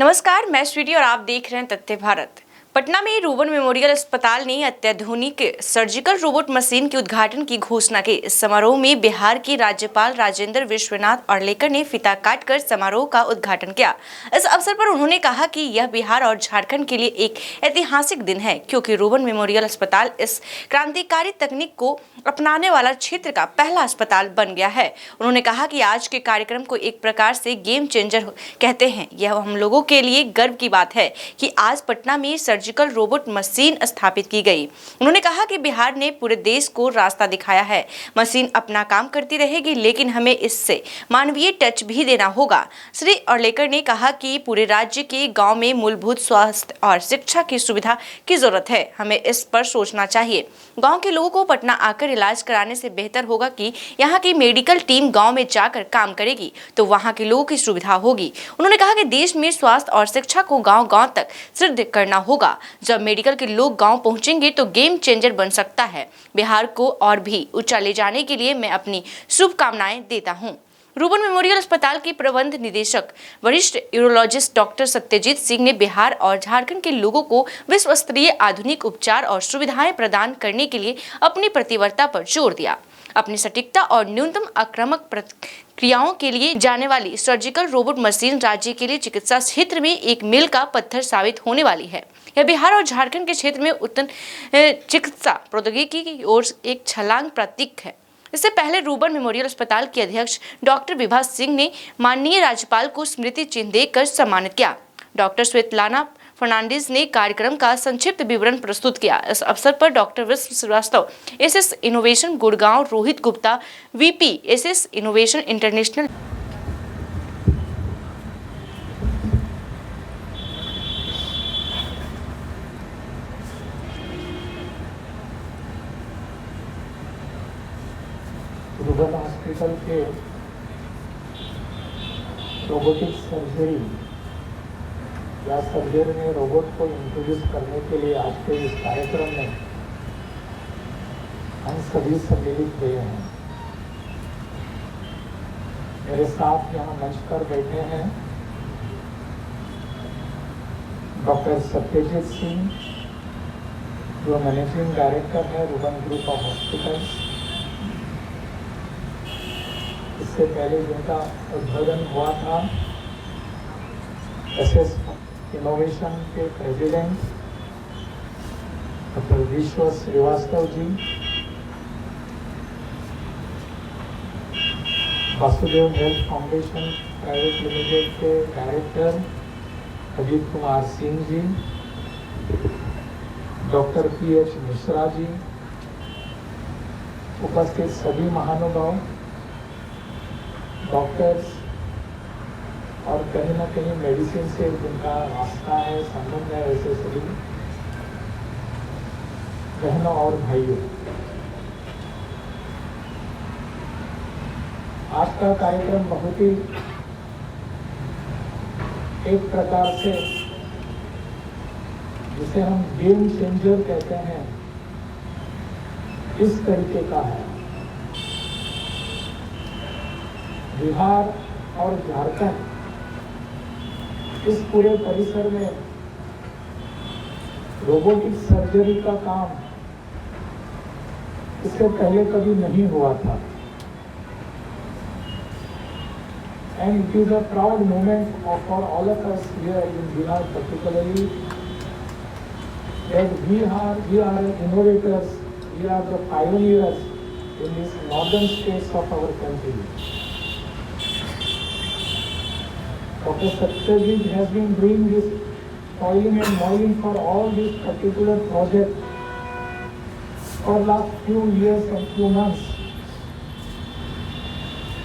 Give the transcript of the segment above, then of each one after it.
नमस्कार, मैं स्वीटी और आप देख रहे हैं तथ्य भारत। पटना में रूबन मेमोरियल अस्पताल ने अत्याधुनिक सर्जिकल रोबोट मशीन के उद्घाटन की घोषणा की। इस समारोह में बिहार के राज्यपाल राजेंद्र विश्वनाथ अर्लेकर ने फीता काटकर समारोह का उद्घाटन किया। इस अवसर पर उन्होंने कहा कि यह बिहार और झारखंड के लिए एक ऐतिहासिक दिन है, क्योंकि रूबन मेमोरियल अस्पताल इस क्रांतिकारी तकनीक को अपनाने वाला क्षेत्र का पहला अस्पताल बन गया है। उन्होंने कहा कि आज के कार्यक्रम को एक प्रकार से गेम चेंजर कहते हैं। यह हम लोगों के लिए गर्व की बात है कि आज पटना में सर्जिकल रोबोट मशीन स्थापित की गई। उन्होंने कहा कि बिहार ने पूरे देश को रास्ता दिखाया है। मशीन अपना काम करती रहेगी, लेकिन हमें इससे मानवीय टच भी देना होगा। श्री अर्लेकर ने कहा कि पूरे राज्य के गांव में मूलभूत स्वास्थ्य और शिक्षा की सुविधा की जरूरत है। हमें इस पर सोचना चाहिए। गांव के लोगों को पटना आकर इलाज कराने से बेहतर होगा कि यहाँ की मेडिकल टीम गांव में जाकर काम करेगी, तो वहाँ के लोगों की सुविधा होगी। उन्होंने कहा कि देश में स्वास्थ्य और शिक्षा को गांव-गांव तक सिद्ध करना होगा। जब मेडिकल के लोग गांव पहुंचेंगे तो गेम चेंजर बन सकता है। बिहार को और भी ऊंचा ले जाने के लिए मैं अपनी शुभकामनाएं देता हूं। रूबन मेमोरियल अस्पताल के प्रबंध निदेशक वरिष्ठ यूरोलॉजिस्ट डॉक्टर सत्यजीत सिंह ने बिहार और झारखंड के लोगों को विश्व स्तरीय आधुनिक उपचार और सुविधाएं प्रदान करने के लिए अपनी प्रतिबद्धता पर जोर दिया। अपनी सटीकता और न्यूनतम आक्रामक प्रक्रियाओं के लिए जाने वाली सर्जिकल रोबोट मशीन राज्य के लिए चिकित्सा क्षेत्र में एक मील का पत्थर साबित होने वाली है। यह बिहार और झारखंड के क्षेत्र में उन्नत चिकित्सा प्रौद्योगिकी की ओर एक छलांग प्रतीक है। इससे पहले रूबन मेमोरियल अस्पताल के अध्यक्ष डॉक्टर विभा सिंह ने माननीय राज्यपाल को स्मृति चिन्ह देकर सम्मानित किया। डॉक्टर स्वेतलाना फर्नांडिस ने कार्यक्रम का संक्षिप्त विवरण प्रस्तुत किया। इस अवसर पर doctor Vishwa Srivastava, SS innovation Gurgaon, Rohit Gupta, VP SS innovation international, Ruban hospital के रोबोटिक सर्जरी या सर्जरी में रोबोट को इंट्रोड्यूस करने के लिए आज के इस कार्यक्रम में हम सभी सम्मिलित हुए हैं। मेरे साथ यहाँ मंच पर बैठे हैं डॉक्टर सत्यजीत सिंह, जो मैनेजिंग डायरेक्टर है रूबन ग्रुप ऑफ हॉस्पिटल्स। इससे पहले जिनका उद्घाटन हुआ था एसएस इनोवेशन के president doctor Vishwa Srivastava ji, Vasudev health foundation private limited के director Ajit Kumar Singh ji, doctor PH Mishra ji, उपस्थित सभी महानुभाव, डॉक्टर्स और कहीं ना कहीं मेडिसिन से जिनका रास्ता है, संबंध है, ऐसे सभी बहनों और भाइयों, आज का कार्यक्रम बहुत ही एक प्रकार से जिसे हम गेम चेंजर कहते हैं, इस तरीके का है। बिहार और झारखंड इस पूरे परिसर में रोबोटिक सर्जरी का काम इससे पहले कभी नहीं हुआ था। And it is a proud moment for all of us here in Bihar particularly that we are innovators, we are the pioneers in these northern states of our country. Dr. Satyajit has been doing this toiling and moiling for all these particular projects for last few years and few months,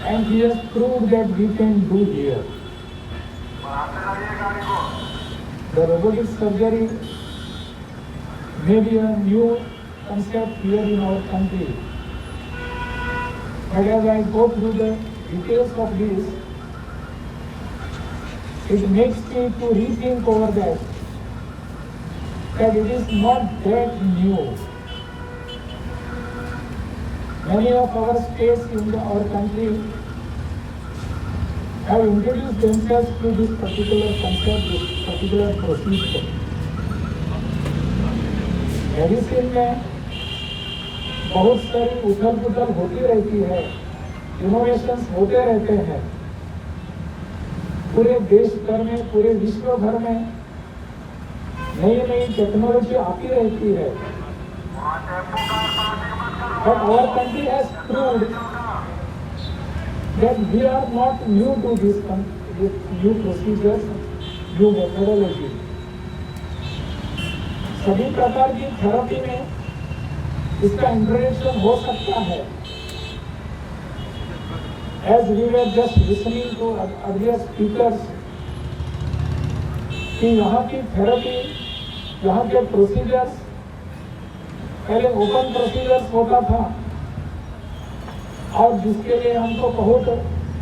and he has proved that we can do here. The robotic surgery may be a new concept here in our country, but as I go through the details of this, it makes me to rethink over that it is not that new. Many of our states in our country have introduced themselves to this particular concept, this particular procedure. Medicine में बहुत सारी उथल पुथल होती रहती है, innovations होते रहते हैं, पूरे देश भर में, पूरे विश्व भर में नई नई टेक्नोलॉजी आती रहती है. But our country has proved that we are not new to this new procedures, new methodology. सभी प्रकार की थेरेपी में इसका इंट्रोडक्शन हो सकता है. As we were just listening to earlier speakers, कि यहाँ की थेरेपी, यहाँ के प्रोसीजर्स पहले ओपन प्रोसीजर्स होता था और जिसके लिए हमको बहुत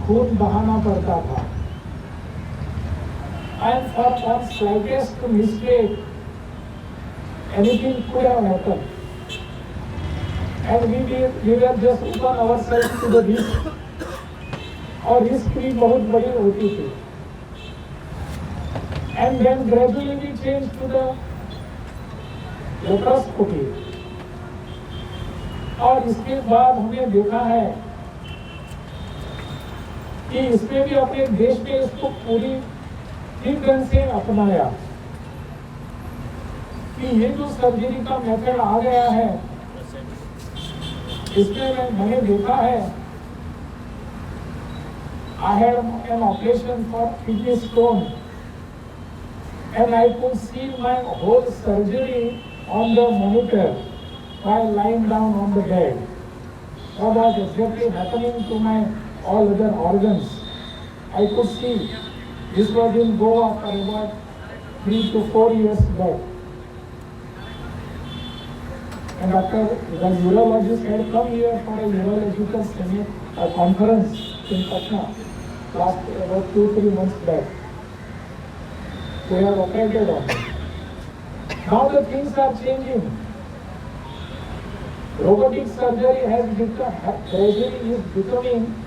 खून बहाना पड़ता था. And for one slightest mistake, anything could have happened. And we were just open ourselves to the risk. और रिस्क भी बहुत बड़ी होती थी. And then gradually we changed to the laparoscopy. और इसके बाद हमने देखा है कि इसमें भी अपने देश में इसको पूरी ठीक ढंग से अपनाया कि ये जो सर्जरी का मेथड आ गया है, इसमें मैंने देखा है, I had an operation for kidney stone and I could see my whole surgery on the monitor while lying down on the bed. What was exactly happening to my all other organs, I could see. This was in Goa for about 3 to 4 years back. And after the urologist had come here for a urological seminar, a conference in Patna last about 2-3 months back. We have operated on it. Now the things are changing. Robotic surgery has become, gradually is becoming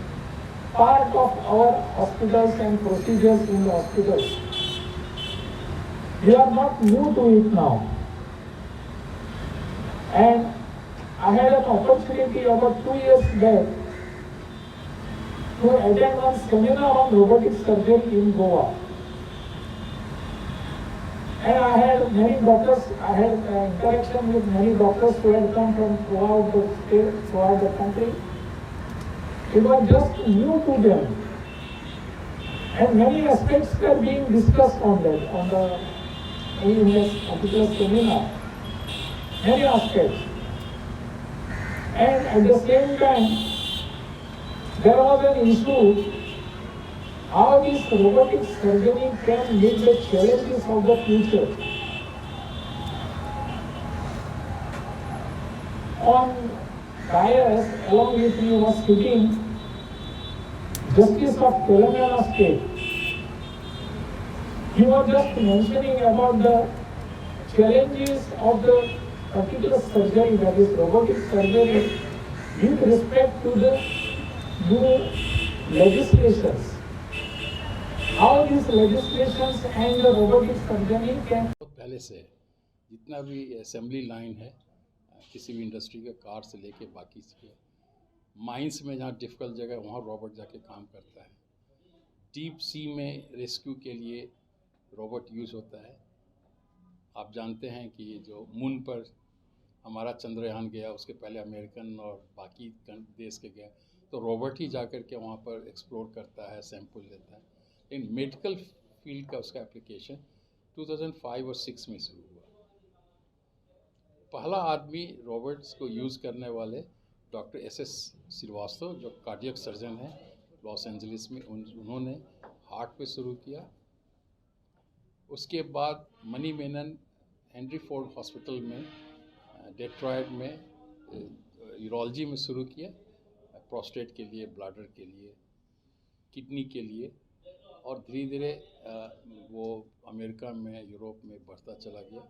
part of our hospitals and procedures in the hospitals. We are not new to it now. And I had an opportunity about 2 years back to attend one seminar on robotic surgery in Goa. And I had many doctors, I had interaction with many doctors who had come from throughout the state, throughout the country. It was just new to them. And many aspects were being discussed on that, in this particular seminar. Many aspects. And at the same time, there was an issue how this robotic surgery can meet the challenges of the future. On dais, along with me was sitting Justice of Telangana State. He was just mentioning about the challenges of the particular surgery, that is robotic surgery, with respect to the new legislations. How these legislations and the robotic surgery can पहले से जितना भी assembly line है किसी भी industry के, car से लेके बाकी के माइंस में जहाँ डिफ़िकल्ट जगह है वहाँ रोबोट जाके काम करता है. डीप सी में रेस्क्यू के लिए रोबोट यूज़ होता है. आप जानते हैं कि जो मून पर हमारा चंद्रयान गया, उसके पहले अमेरिकन और बाकी देश के गए, तो रोबोट ही जाकर के वहाँ पर एक्सप्लोर करता है, सैंपल लेता है. लेकिन मेडिकल फील्ड का उसका एप्लीकेशन 2005 और 6 में शुरू हुआ. पहला आदमी रोबोट्स को यूज़ करने वाले डॉक्टर एस श्रीवास्तव, जो कार्डियक सर्जन हैं लॉस एंजलिस में, उन्होंने हार्ट पे शुरू किया. उसके बाद money Menon Henry Ford hospital में डेट्रॉयट में यूरोलॉजी में शुरू किया, प्रोस्टेट के लिए, ब्लैडर के लिए, किडनी के लिए, और धीरे धीरे वो अमेरिका में, यूरोप में बढ़ता चला गया.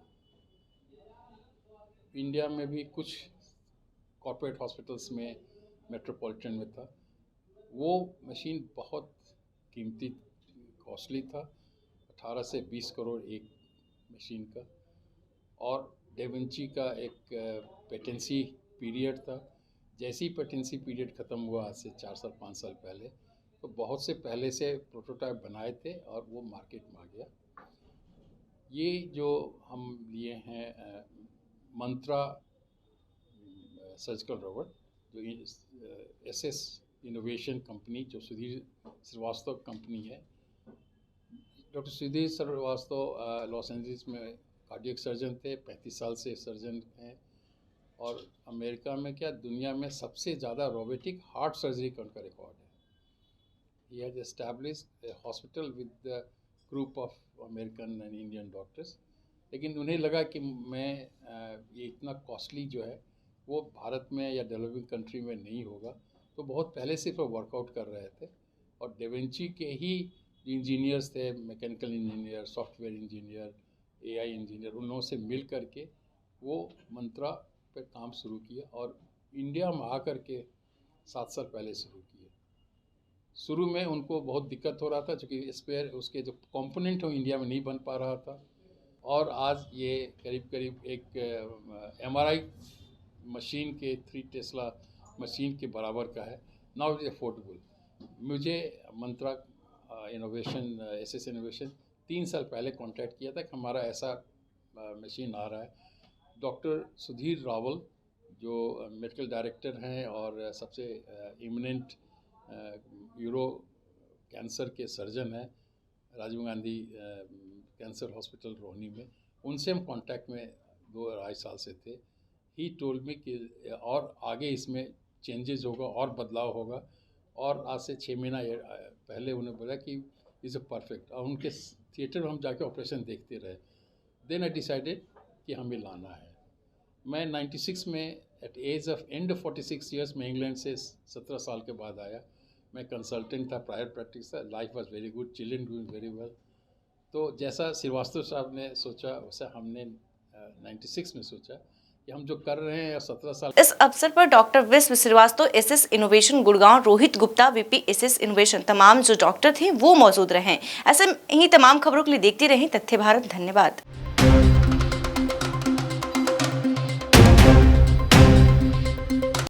इंडिया में भी कुछ कॉर्पोरेट हॉस्पिटल्स में, मेट्रोपॉलिटन में था. वो मशीन बहुत कीमती कॉस्टली था, 18 से 20 करोड़ एक मशीन का। और डेविंची का एक पेटेंसी पीरियड था। जैसे ही पेटेंसी पीरियड ख़त्म हुआ आज से 4 साल 5 साल पहले, तो बहुत से पहले से प्रोटोटाइप बनाए थे और वो मार्केट में आ गया। ये जो हम लिए हैं मंत्रा सर्जिकल रोबोट, जो एसएस इनोवेशन कंपनी, जो सुधीर श्रीवास्तव कंपनी है। Doctor Sudhir Srivastava Los Angeles में कार्डियक सर्जन थे, 35 साल से सर्जन हैं। और अमेरिका में क्या, दुनिया में सबसे ज़्यादा रोबोटिक हार्ट सर्जरी का उनका रिकॉर्ड है। He has established A hospital with the group of American and Indian doctors. लेकिन उन्हें लगा कि मैं ये इतना कॉस्टली जो है वो भारत में या डेवलपिंग कंट्री में नहीं होगा, तो बहुत पहले से वो वर्कआउट कर रहे थे। और डेविंची के ही इंजीनियर्स थे, mechanical engineer, software engineer, AI engineer, उन लोगों से मिल करके वो मंत्रा पे काम शुरू किया और इंडिया में आकर के 7 साल पहले शुरू किए। शुरू में उनको बहुत दिक्कत हो रहा था, क्योंकि स्पेयर उसके जो कंपोनेंट हो इंडिया में नहीं बन पा रहा था। और आज ये करीब करीब एक एमआरआई मशीन के 3 टेस्ला मशीन के बराबर का है। Now it is affordable. मुझे मंत्रा इनोवेशन, एसएस इनोवेशन 3 साल पहले कांटेक्ट किया था कि हमारा ऐसा मशीन आ रहा है। डॉक्टर सुधीर रावल, जो मेडिकल डायरेक्टर हैं और सबसे इमिनेंट यूरो कैंसर के सर्जन हैं राजीव गांधी कैंसर हॉस्पिटल रोहिणी में, उनसे हम कांटेक्ट में 2-2.5 साल से थे। ही टोल्ड मी कि और आगे इसमें चेंजेस होगा और बदलाव होगा। और आज से 6 महीना पहले उन्होंने बोला कि इज़ अ परफेक्ट। और उनके थिएटर में हम जाके ऑपरेशन देखते रहे। देन आई डिसाइडेड कि हमें लाना है। मैं 96 में at age of and 46 years में इंग्लैंड से 17 साल के बाद आया। मैं कंसल्टेंट था, प्राइवेट प्रैक्टिस था। Life was very good, children doing very well. तो जैसा श्रीवास्तव साहब ने सोचा वैसा हमने 96 में सोचा कि हम जो कर रहे हैं 17 साल। इस अवसर पर doctor Vishwa Srivastava, SS innovation Gurgaon, Rohit Gupta, VP SS innovation, तमाम जो डॉक्टर थे वो मौजूद रहे। ऐसे ही तमाम खबरों के लिए देखते रहें तथ्य भारत। धन्यवाद।